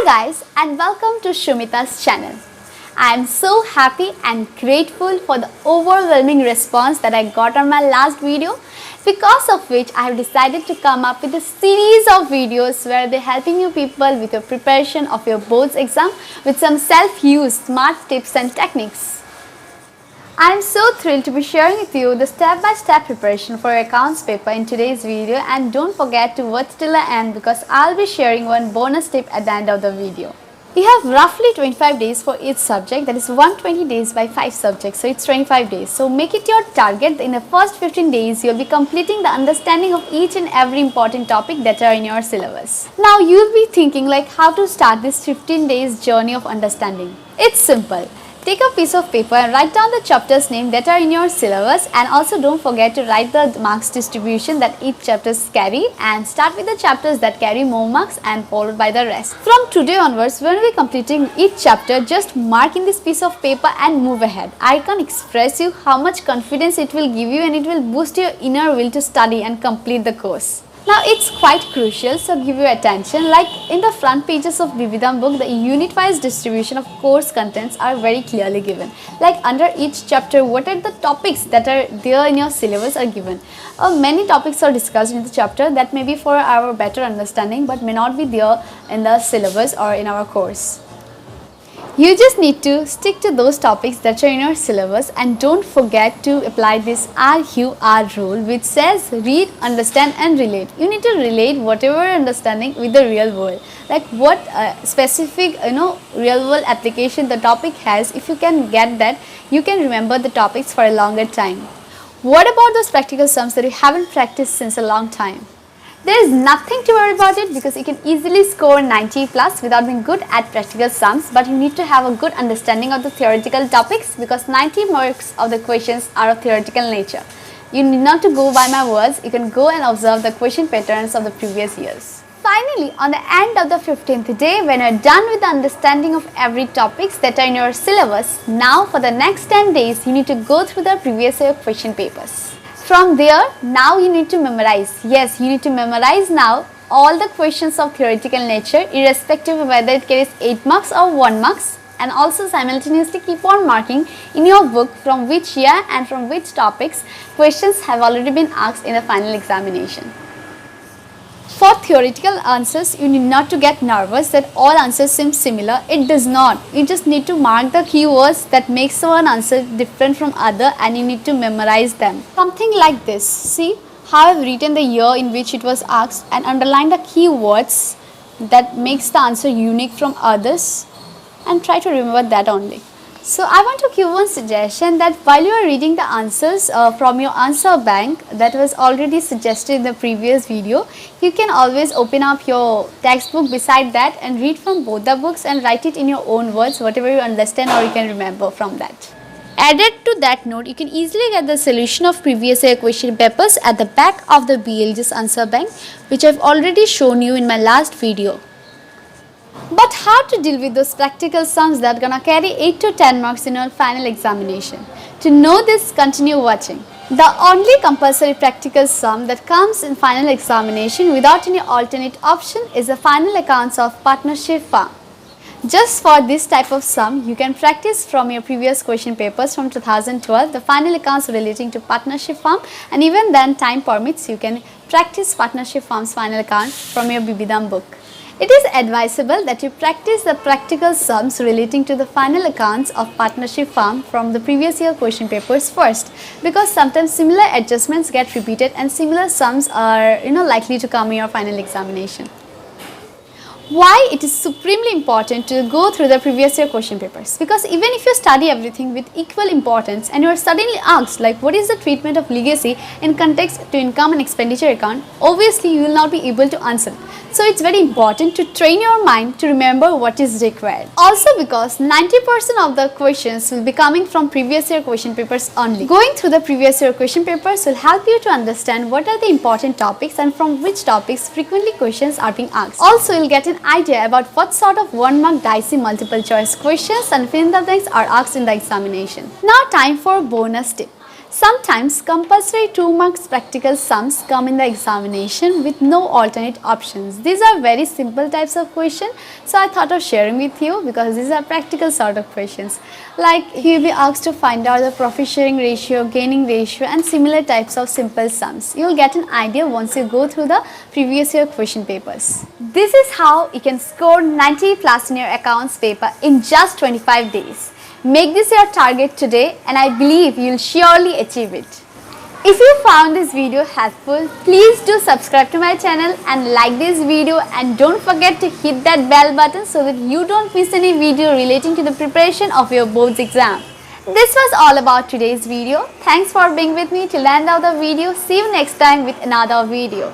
guys, and welcome to Shumita's channel. I am so happy and grateful for the overwhelming response that I got on my last video, because of which I have decided to come up with a series of videos where they're helping you people with your preparation of your boards exam with some self-use smart tips and techniques. I am so thrilled to be sharing with you the step-by-step preparation for your accounts paper in today's video, and don't forget to watch till the end because I'll be sharing one bonus tip at the end of the video. We have roughly 25 days for each subject, that is 120 days by 5 subjects, so it's 25 days. So make it your target. In the first 15 days, you'll be completing the understanding of each and every important topic that are in your syllabus. Now you'll be thinking like how to start this 15 days journey of understanding. It's simple. Take a piece of paper and write down the chapters name that are in your syllabus, and also don't forget to write the marks distribution that each chapters carry, and start with the chapters that carry more marks and followed by the rest. From today onwards, when we completing each chapter, just mark in this piece of paper and move ahead. I can't express you how much confidence it will give you, and it will boost your inner will to study and complete the course. Now it's quite crucial, so give your attention. Like in the front pages of beleive book, the unit-wise distribution of course contents are very clearly given. Like under each chapter, what are the topics that are there in your syllabus are given. Many topics are discussed in the chapter that may be for our better understanding but may not be there in the syllabus or in our course. You just need to stick to those topics that are in your syllabus, and don't forget to apply this RUR rule, which says read, understand and relate. You need to relate whatever understanding with the real world. Like what specific real world application the topic has. If you can get that, you can remember the topics for a longer time. What about those practical sums that you haven't practiced since a long time? There is nothing to worry about it because you can easily score 90 plus without being good at practical sums, but you need to have a good understanding of the theoretical topics because 90 marks of the questions are of theoretical nature. You need not to go by my words, you can go and observe the question patterns of the previous years. Finally, on the end of the 15th day, when you're done with the understanding of every topics that are in your syllabus, now for the next 10 days, you need to go through the previous year question papers. From there, now you need to memorize. Yes, you need to memorize now all the questions of theoretical nature, irrespective of whether it carries 8 marks or 1 marks, and also simultaneously keep on marking in your book from which year and from which topics questions have already been asked in the final examination. For theoretical answers, you need not to get nervous that all answers seem similar. It does not. You just need to mark the keywords that makes one answer different from other, and you need to memorize them. Something like this. See how I have written the year in which it was asked and underline the keywords that makes the answer unique from others, and try to remember that only. So I want to give one suggestion that while you are reading the answers from your answer bank that was already suggested in the previous video, you can always open up your textbook beside that and read from both the books and write it in your own words, whatever you understand or you can remember from that. Added to that note, you can easily get the solution of previous year question papers at the back of the BLG's answer bank, which I have already shown you in my last video. But how to deal with those practical sums that are gonna carry 8 to 10 marks in your final examination? To know this, continue watching. The only compulsory practical sum that comes in final examination without any alternate option is the final accounts of partnership firm. Just for this type of sum, you can practice from your previous question papers from 2012, the final accounts relating to partnership firm, and even then time permits, you can practice partnership firm's final account from your beleive book. It is advisable that you practice the practical sums relating to the final accounts of partnership firm from the previous year question papers first, because sometimes similar adjustments get repeated and similar sums are likely to come in your final examination. Why it is supremely important to go through the previous year question papers? Because even if you study everything with equal importance and you are suddenly asked like what is the treatment of legacy in context to income and expenditure account, obviously you will not be able to answer. So it's very important to train your mind to remember what is required. Also because 90% of the questions will be coming from previous year question papers only. Going through the previous year question papers will help you to understand what are the important topics and from which topics frequently questions are being asked. Also you'll get an idea about what sort of 1 mark dicey multiple choice questions and fill in the blanks are asked in the examination. Now time for bonus tip. Sometimes compulsory 2 marks practical sums come in the examination with no alternate options. These are very simple types of questions, so I thought of sharing with you because these are practical sort of questions. Like you'll be asked to find out the profit sharing ratio, gaining ratio and similar types of simple sums. You'll get an idea once you go through the previous year question papers. This is how you can score 90 plus in your accounts paper in just 25 days. Make this your target today and I believe you'll surely achieve it. If you found this video helpful, please do subscribe to my channel and like this video, and don't forget to hit that bell button so that you don't miss any video relating to the preparation of your boards exam. This was all about today's video. Thanks for being with me till the end of the video. See you next time with another video.